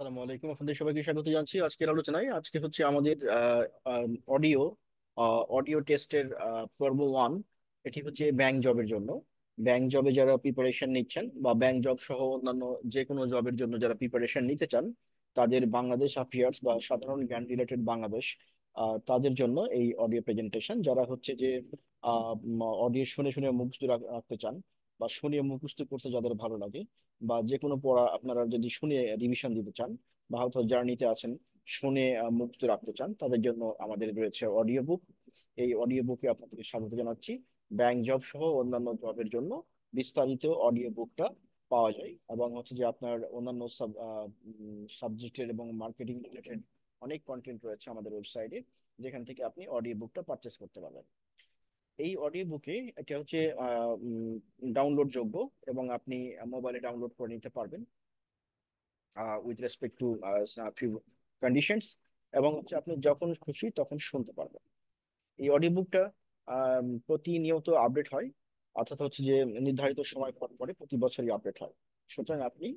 আসসালামু আলাইকুম। আপনাদের সবাইকে স্বাগত জানাচ্ছি আজকের আলোচনায়। আজকে হচ্ছে আমাদের অডিও অডিও টেস্টের পর্ব ওয়ান। এটি হচ্ছে ব্যাংক জবের জন্য। ব্যাংক জবে যারা প্রিপারেশন নিচ্ছেন বা ব্যাংক জব সহ অন্যান্য যে কোনো জবের জন্য যারা প্রিপারেশন নিতে চান, তাদের বাংলাদেশ অ্যাফেয়ার্স বা সাধারণ জ্ঞান রিলেটেড বাংলাদেশ, তাদের জন্য এই অডিও প্রেজেন্টেশন। যারা হচ্ছে যে অডিও শুনে শুনে মুখস্থ রাখতে চান বা শুনে মুখস্থ করতে যাদের ভালো লাগে, বা যে কোনো পড়া আপনারা যদি শুনে রিভিশন দিতে চান, বা হয়তো জার্নিতে আছেন, শুনে মুখস্থ রাখতে চান, তাদের জন্য আমাদের রয়েছে অডিও বুক। এই অডিও বুকে আপনাদেরকে স্বাগত জানাচ্ছি। ব্যাংক জব সহ অন্যান্য জবের জন্য বিস্তারিত অডিও বুকটা পাওয়া যায়, এবং হচ্ছে যে আপনার অন্যান্য সাবজেক্টের এবং মার্কেটিং রিলেটেড অনেক কন্টেন্ট রয়েছে আমাদের ওয়েবসাইটে, যেখান থেকে আপনি অডিও বুকটা পারচেস করতে পারবেন। এই অডিও বুকে এটা হচ্ছে ডাউনলোড যোগ্য, এবং আপনি মোবাইলে ডাউনলোড করে নিতে পারবেন with respect to few conditions, এবং হচ্ছে আপনি যখন খুশি তখন শুনতে পারবেন। এই অডিও বুকটা প্রতিনিয়ত আপডেট হয়, অর্থাৎ হচ্ছে যে নির্ধারিত সময় পর পরে প্রতি বছরই আপডেট হয়। সুতরাং আপনি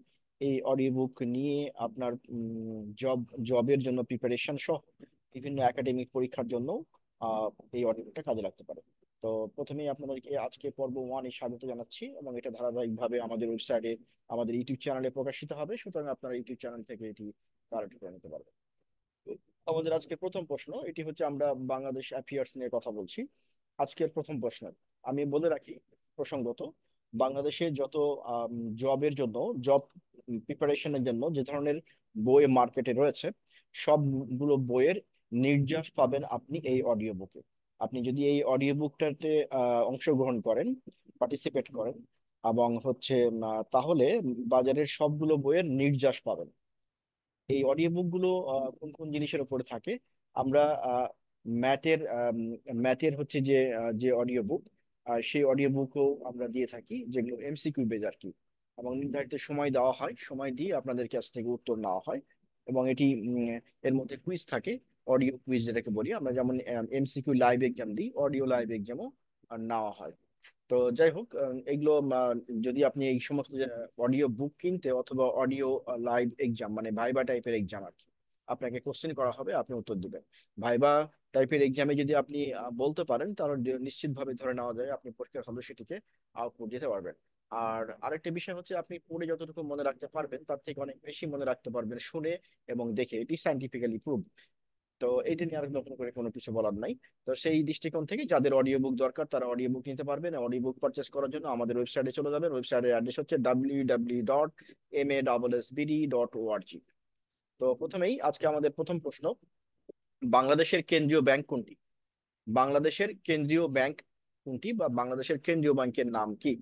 এই অডিও বুক নিয়ে আপনার জবের জন্য প্রিপারেশন সহ বিভিন্ন একাডেমিক পরীক্ষার জন্য আহ, এই অডিও বুকটা কাজে লাগতে পারে। তো প্রথমেই আপনাদেরকে আজকে পর্ব ওয়ান এ স্বাগত জানাচ্ছি, এবং এটা ধারাবাহিকভাবে আমাদের ওয়েবসাইটে, আমাদের ইউটিউব চ্যানেলে প্রকাশিত হবে। সুতরাং আপনারা ইউটিউব চ্যানেল থেকে এটি কালেক্ট করে নিতে পারবেন। আমাদের আজকের প্রথম প্রশ্ন এটি হচ্ছে, আমরা বাংলাদেশ অ্যাফেয়ার্স নিয়ে কথা বলছি। আজকের প্রথম প্রশ্ন আমি বলে রাখি প্রসঙ্গত, বাংলাদেশে যত জবের জন্য, জব প্রিপারেশনের জন্য যে ধরনের বই মার্কেটে রয়েছে, সবগুলো বইয়ের নির্যাস পাবেন আপনি এই অডিও বুকে। আপনি যদি এই অডিও বুকটাতে অংশগ্রহণ করেন, পার্টিসিপেট করেন, এবং হচ্ছে তাহলে বাজারের সবগুলো বইয়ের নির্যাস পাবেন। এই অডিও বুক গুলো কোন কোন জিনিসের উপরে থাকে? আমরা ম্যাথের ম্যাথের হচ্ছে যে যে অডিও বুক, সেই অডিও বুকও আমরা দিয়ে থাকি, যেগুলো এমসিকিউ বেজ আর কি। এবং নির্ধারিত সময় দেওয়া হয়, সময় দিয়ে আপনাদের কাছ থেকে উত্তর নেওয়া হয়। এবং এটি এর মধ্যে কুইজ থাকে, অডিও কুইজ যেটাকে বলি আমরা। যেমন এমসিকিউ লাইভ এক্সাম দিই, অডিও লাইভ এক্সামও নেওয়া হয়। তো যাই হোক, এগুলো যদি আপনি এই সমস্ত অডিও বুক কিনতে, অথবা অডিও লাইভ এক্সাম মানে ভাইবা টাইপের এক্সাম আর কি, আপনাকে কোশ্চেন করা হবে, আপনি উত্তর দিবেন। ভাইবা টাইপের এক্সামে যদি আপনি বলতে পারেন, তাহলে নিশ্চিতভাবে ধরে নেওয়া যায় আপনি পরীক্ষার হলে সেটিকে আউটপুট দিতে পারবেন। আর আরেকটা বিষয় হচ্ছে, আপনি পড়ে যতটুকু মনে রাখতে পারবেন তার থেকে অনেক বেশি মনে রাখতে পারবেন শুনে এবং দেখে। এটি সাইন্টিফিক্যালি প্রুভ। তো এইটা নিয়ে আর নতুন করে কোনো কিছু বলার নাই। তো সেই দৃষ্টিকোণ থেকে যাদের অডিও বুক দরকার, তারা অডিও বুক নিতে পারবেন। অডিও বুক পারচেস করার জন্য আমাদের ওয়েবসাইটে চলে যাবেন। ওয়েবসাইটের অ্যাড্রেস হচ্ছে www.masbd.org। তো প্রথমেই আজকে আমাদের প্রথম প্রশ্ন, বাংলাদেশের কেন্দ্রীয় ব্যাংক কোনটি? বাংলাদেশের কেন্দ্রীয় ব্যাংক কোনটি, বা বাংলাদেশের কেন্দ্রীয় ব্যাংকের নাম কি?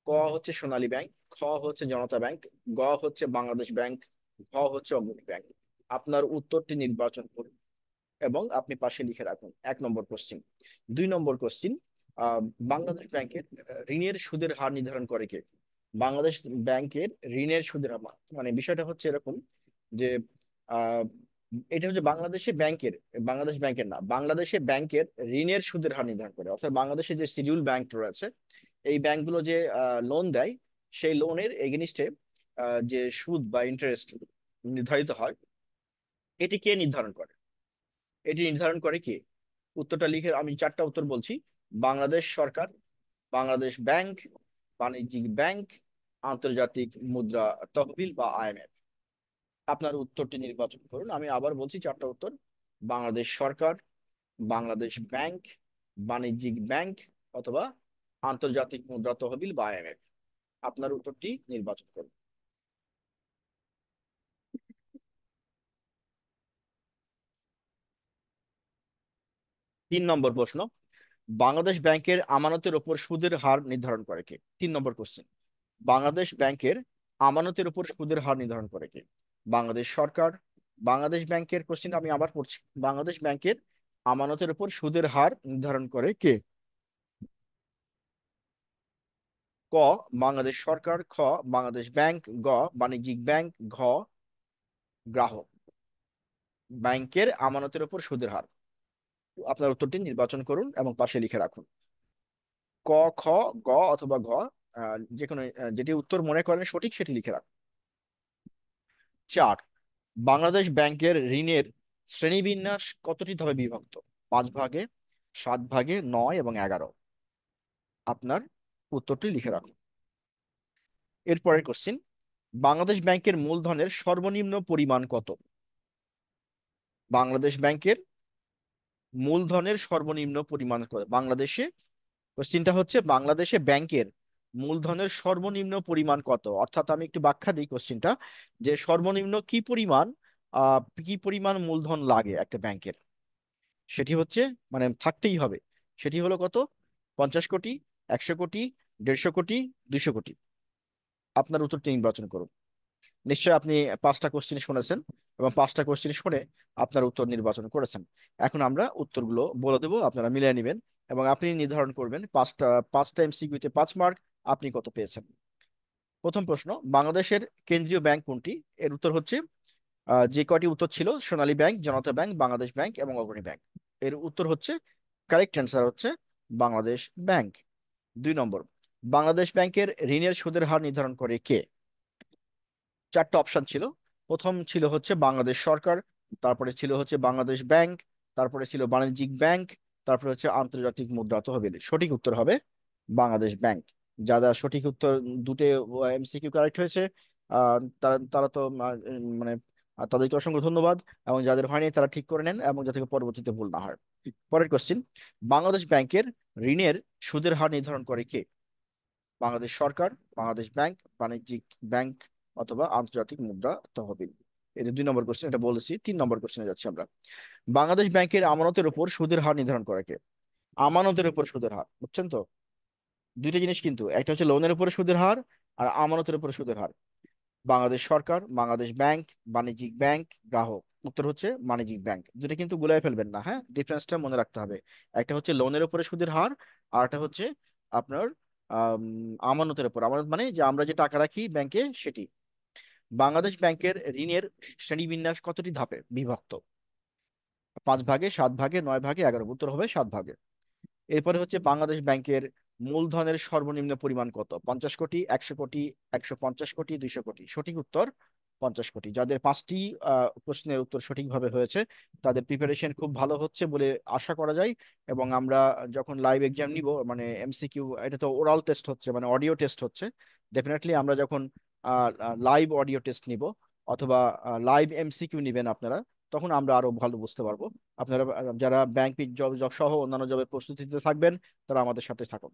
ক হচ্ছে সোনালী ব্যাংক, খ হচ্ছে জনতা ব্যাংক, গ হচ্ছে বাংলাদেশ ব্যাংক, ঘ হচ্ছে অগ্রণী ব্যাংক। আপনার উত্তরটি নির্বাচন করুন এবং আপনি পাশে লিখে রাখুন। 1 নম্বর কোশ্চিন। 2 নম্বর কোশ্চিন, বাংলাদেশ ব্যাংকের ঋণের সুদের হার নির্ধারণ করে কে? বাংলাদেশ ব্যাংকের ঋণের সুদের হার, মানে বিষয়টা হচ্ছে এরকম যে আহ, এটা হচ্ছে বাংলাদেশে ব্যাংকের, বাংলাদেশ ব্যাংকের না, বাংলাদেশে ব্যাংকের ঋণের সুদের হার নির্ধারণ করে। অর্থাৎ বাংলাদেশে যে শিডিউল ব্যাংক রয়েছে, এই ব্যাংকগুলো যে লোন দেয়, সেই লোনের এগেনিস্টে যে সুদ বা ইন্টারেস্ট নির্ধারিত হয়, এটি কে নির্ধারণ করে? এটি নির্ধারণ করে কে? উত্তরটা লিখে, আমি 4টা উত্তর বলছি: বাংলাদেশ সরকার, বাংলাদেশ ব্যাংক, বাণিজ্যিক ব্যাংক, আন্তর্জাতিক মুদ্রা তহবিল বা আইএমএফ। আপনার উত্তরটি নির্বাচন করুন। আমি আবার বলছি 4টা উত্তর: বাংলাদেশ সরকার, বাংলাদেশ ব্যাংক, বাণিজ্যিক ব্যাংক, অথবা আন্তর্জাতিক মুদ্রা তহবিল বা আইএমএফ। আপনার উত্তরটি নির্বাচন করুন। 3 নম্বর প্রশ্ন, বাংলাদেশ ব্যাংকের আমানতের উপর সুদের হার নির্ধারণ করে কে? 3 নম্বর কোশ্চেন, বাংলাদেশ ব্যাংকের আমানতের উপর সুদের হার নির্ধারণ করে কে? বাংলাদেশ সরকার, বাংলাদেশ ব্যাংকের, কোশ্চেন আমি আবার পড়ছি, বাংলাদেশ ব্যাংকের আমানতের উপর সুদের হার নির্ধারণ করে কে? ক বাংলাদেশ সরকার, খ বাংলাদেশ ব্যাংক, গ বাণিজ্যিক ব্যাংক, ঘ গ্রাহক। ব্যাংকের আমানতের উপর সুদের হার, আপনার উত্তরটি নির্বাচন করুন এবং পাশে লিখে রাখুন। ক, খ, গ অথবা ঘ, যে কোনো যেটি উত্তর মনে করেন সঠিক সেটি লিখে রাখুন। 4, বাংলাদেশ ব্যাংকের ঋণের শ্রেণীবিন্যাস কতটি ধাপে বিভক্ত? 5 ভাগে, 7 ভাগে, 9 এবং 11। আপনার উত্তরটি লিখে রাখুন। এরপরের কোশ্চিন, বাংলাদেশ ব্যাংকের মূলধনের সর্বনিম্ন পরিমাণ কত? বাংলাদেশ ব্যাংকের মূলধনের সর্বনিম্ন পরিমাণ কত বাংলাদেশে? কোশ্চিনটা হচ্ছে বাংলাদেশে ব্যাংকের মূলধনের সর্বনিম্ন পরিমাণ কত, অর্থাৎ আমি একটু ব্যাখ্যা দিই কোশ্চিনটা, যে সর্বনিম্ন কি পরিমাণ কি পরিমাণ মূলধন লাগে একটা ব্যাংকের, সেটি হচ্ছে মানে থাকতেই হবে, সেটি হলো কত? 50 কোটি, 100 কোটি, 150 কোটি, 200 কোটি। আপনার উত্তরটি নির্বাচন করুন। নিশ্চয়ই আপনি 5টা কোশ্চেন শুনেছেন এবং 5টা কোশ্চেন শুনে আপনার উত্তর নির্বাচন করেছেন। এখন আমরা উত্তরগুলো বলে দেবো, আপনারা মিলিয়ে নেবেন এবং আপনি নির্ধারণ করবেন পাঁচটা পাঁচটা এমসিকিউতে 5 মার্ক আপনি কত পেয়েছেন। প্রথম প্রশ্ন, বাংলাদেশের কেন্দ্রীয় ব্যাংক কোনটি? এর উত্তর হচ্ছে যে কয়টি উত্তর ছিল, সোনালী ব্যাংক, জনতা ব্যাংক, বাংলাদেশ ব্যাংক এবং অগ্রণী ব্যাংক। এর উত্তর হচ্ছে, কারেক্ট অ্যান্সার হচ্ছে বাংলাদেশ ব্যাংক। 2 নম্বর, বাংলাদেশ ব্যাংকের ঋণের সুদের হার নির্ধারণ করে কে? 4টা অপশন ছিল। প্রথম ছিল হচ্ছে বাংলাদেশ সরকার, তারপরে ছিল হচ্ছে বাংলাদেশ ব্যাংক, তারপরে ছিল বাণিজ্যিক ব্যাংক, তারপরে হচ্ছে আন্তর্জাতিক মুদ্রা তহবিল। সঠিক উত্তর হবে বাংলাদেশ ব্যাংক। যারা সঠিক উত্তর দুটো এমসিকিউ কারেক্ট হয়েছে, তারা তারা তো মানে তাদেরকে অসংখ্য ধন্যবাদ, এবং যাদের হয়নি তারা ঠিক করে নেন এবং যাতে পরবর্তীতে ভুল না হয়। পরের কোশ্চিন, বাংলাদেশ ব্যাংকের ঋণের সুদের হার নির্ধারণ করে কে? বাংলাদেশ সরকার, বাংলাদেশ ব্যাংক, বাণিজ্যিক ব্যাংক অথবা আন্তর্জাতিক মুদ্রা তহবিল। এটা 2 নম্বর কোশ্চেন, এটা বলেছি। 3 নম্বর কোশ্চেনে যাচ্ছি আমরা। বাংলাদেশ ব্যাংকের আমানতের উপর সুদের হার নির্ধারণ করে কে? আমানতের উপর সুদের হার, বুঝছেন তো? দুইটা জিনিস কিন্তু, একটা হচ্ছে লোনের উপরে সুদের হার আর আমানতের উপরে সুদের হার। বাংলাদেশ সরকার, বাংলাদেশ ব্যাংক, বাণিজ্যিক ব্যাংক, গ্রাহক। উত্তর হচ্ছে বাণিজ্যিক ব্যাংক। দুটো কিন্তু গুলাই ফেলবেন না, হ্যাঁ, ডিফারেন্সটা মনে রাখতে হবে। একটা হচ্ছে লোনের উপরে সুদের হার, আর একটা হচ্ছে আপনার আম, আমানতের উপর। আমানত মানে যে আমরা যে টাকা রাখি ব্যাংকে সেটি। বাংলাদেশ ব্যাংকের ঋণের শ্রেণীবিন্যাস কতটি ধাপে বিভক্ত? 5 ভাগে, 7 ভাগে, 9 ভাগে, 11। উত্তর হবে 7 ভাগে। এরপরে হচ্ছে বাংলাদেশ ব্যাংকের মূলধনের সর্বনিম্ন পরিমাণ কত? 50 কোটি, 100 কোটি, 150 কোটি, 200 কোটি। সঠিক উত্তর 50 কোটি। যাদের 5টি প্রশ্নের উত্তর সঠিকভাবে হয়েছে তাদের প্রিপারেশন খুব ভালো হচ্ছে বলে আশা করা যায়। এবং আমরা যখন লাইভ এক্সাম নিব, মানে এমসিকিউ, এটা তো ওরাল টেস্ট হচ্ছে, মানে অডিও টেস্ট হচ্ছে, ডেফিনেটলি আমরা যখন লাইভ অডিও টেস্ট নিব অথবা লাইভ এমসিকিউ নিবেন আপনারা, তখন আমরা আরো ভালো বুঝতে পারবো। আপনারা যারা ব্যাংক জব জব সহ অন্যান্য জবের প্রস্তুতিতে থাকবেন, তারা আমাদের সাথে থাকুন।